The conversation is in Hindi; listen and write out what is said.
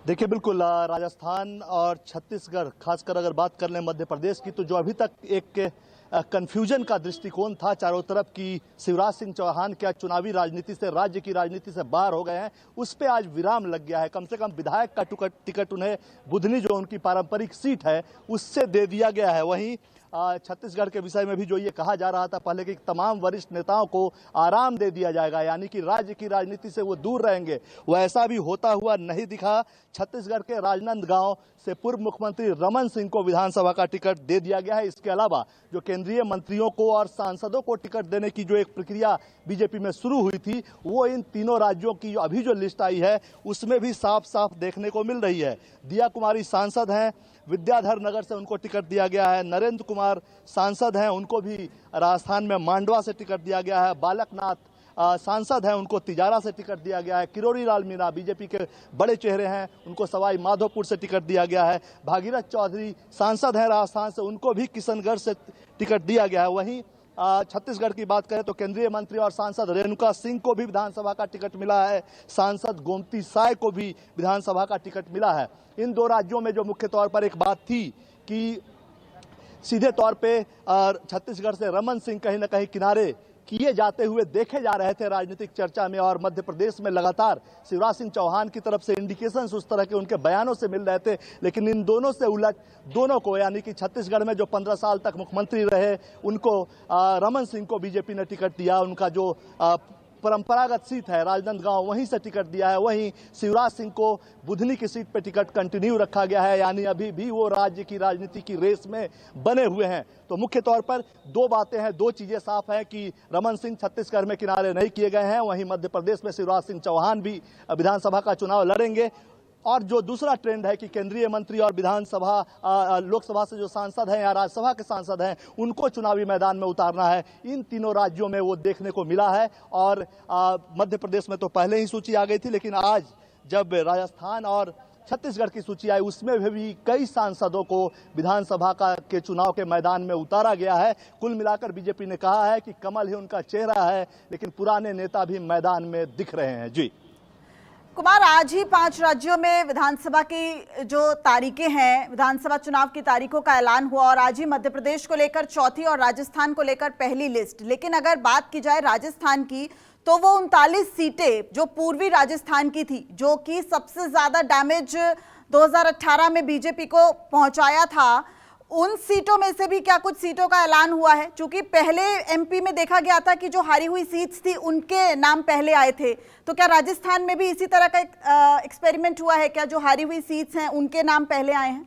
देखिए बिल्कुल राजस्थान और छत्तीसगढ़, खासकर अगर बात कर लें मध्य प्रदेश की, तो जो अभी तक एक कन्फ्यूजन का दृष्टिकोण था चारों तरफ की शिवराज सिंह चौहान क्या चुनावी राजनीति से, राज्य की राजनीति से बाहर हो गए हैं, उस पे आज विराम लग गया है। कम से कम विधायक का टिकट उन्हें बुधनी, जो उनकी पारंपरिक सीट है, उससे दे दिया गया है। वहीं छत्तीसगढ़ के विषय में भी जो ये कहा जा रहा था पहले कि तमाम वरिष्ठ नेताओं को आराम दे दिया जाएगा, यानी कि राज्य की राजनीति से वो दूर रहेंगे, वैसा भी होता हुआ नहीं दिखा। छत्तीसगढ़ के राजनांदगांव से पूर्व मुख्यमंत्री रमन सिंह को विधानसभा का टिकट दे दिया गया है। इसके अलावा जो केंद्रीय मंत्रियों को और सांसदों को टिकट देने की जो एक प्रक्रिया बीजेपी में शुरू हुई थी, वो इन तीनों राज्यों की अभी जो लिस्ट आई है उसमें भी साफ साफ देखने को मिल रही है। दिया कुमारी सांसद हैं, विद्याधर नगर से उनको टिकट दिया गया है। नरेंद्र कुमार सांसद हैं, उनको भी राजस्थान में मांडवा से टिकट दिया गया है। बालकनाथ सांसद हैं, उनको तिजारा से टिकट दिया गया है। किरोड़ी लाल मीणा बीजेपी के बड़े चेहरे हैं, उनको सवाई माधोपुर से टिकट दिया गया है। भागीरथ चौधरी सांसद हैं राजस्थान से, उनको भी किशनगढ़ से टिकट दिया गया है। वहीं छत्तीसगढ़ की बात करें तो केंद्रीय मंत्री और सांसद रेणुका सिंह को भी विधानसभा का टिकट मिला है। सांसद गोमती साय को भी विधानसभा का टिकट मिला है। इन दो राज्यों में जो मुख्य तौर पर एक बात थी कि सीधे तौर पे छत्तीसगढ़ से रमन सिंह कहीं ना कहीं किनारे किए जाते हुए देखे जा रहे थे राजनीतिक चर्चा में, और मध्य प्रदेश में लगातार शिवराज सिंह चौहान की तरफ से इंडिकेशंस उस तरह के उनके बयानों से मिल रहे थे। लेकिन इन दोनों से उलट दोनों को, यानी कि छत्तीसगढ़ में जो 15 साल तक मुख्यमंत्री रहे उनको, रमन सिंह को बीजेपी ने टिकट दिया। उनका जो परंपरागत सीट है राजनांदगांव, वहीं से टिकट दिया है। वहीं शिवराज सिंह को बुधनी की सीट पे टिकट कंटिन्यू रखा गया है, यानी अभी भी वो राज्य की राजनीति की रेस में बने हुए हैं। तो मुख्य तौर पर दो बातें हैं, दो चीजें साफ हैं कि रमन सिंह छत्तीसगढ़ में किनारे नहीं किए गए हैं। वहीं मध्य प्रदेश में शिवराज सिंह चौहान भी विधानसभा का चुनाव लड़ेंगे। और जो दूसरा ट्रेंड है कि केंद्रीय मंत्री और विधानसभा लोकसभा से जो सांसद हैं या राज्यसभा के सांसद हैं, उनको चुनावी मैदान में उतारना है। इन तीनों राज्यों में वो देखने को मिला है। और मध्य प्रदेश में तो पहले ही सूची आ गई थी, लेकिन आज जब राजस्थान और छत्तीसगढ़ की सूची आई, उसमें भी कई सांसदों को विधानसभा के चुनाव के मैदान में उतारा गया है। कुल मिलाकर बीजेपी ने कहा है कि कमल ही उनका चेहरा है, लेकिन पुराने नेता भी मैदान में दिख रहे हैं। जी कुमार, आज ही 5 राज्यों में विधानसभा की जो तारीखें हैं, विधानसभा चुनाव की तारीखों का ऐलान हुआ, और आज ही मध्य प्रदेश को लेकर चौथी और राजस्थान को लेकर पहली लिस्ट। लेकिन अगर बात की जाए राजस्थान की, तो वो 39 सीटें जो पूर्वी राजस्थान की थी, जो कि सबसे ज्यादा डैमेज 2018 में बीजेपी को पहुंचाया था, उन सीटों में से भी क्या कुछ सीटों का ऐलान हुआ है? क्योंकि पहले एमपी में देखा गया था कि जो हारी हुई सीट्स थी उनके नाम पहले आए थे, तो क्या राजस्थान में भी इसी तरह का एक्सपेरिमेंट हुआ है क्या? जो हारी हुई सीट्स हैं उनके नाम पहले आए हैं?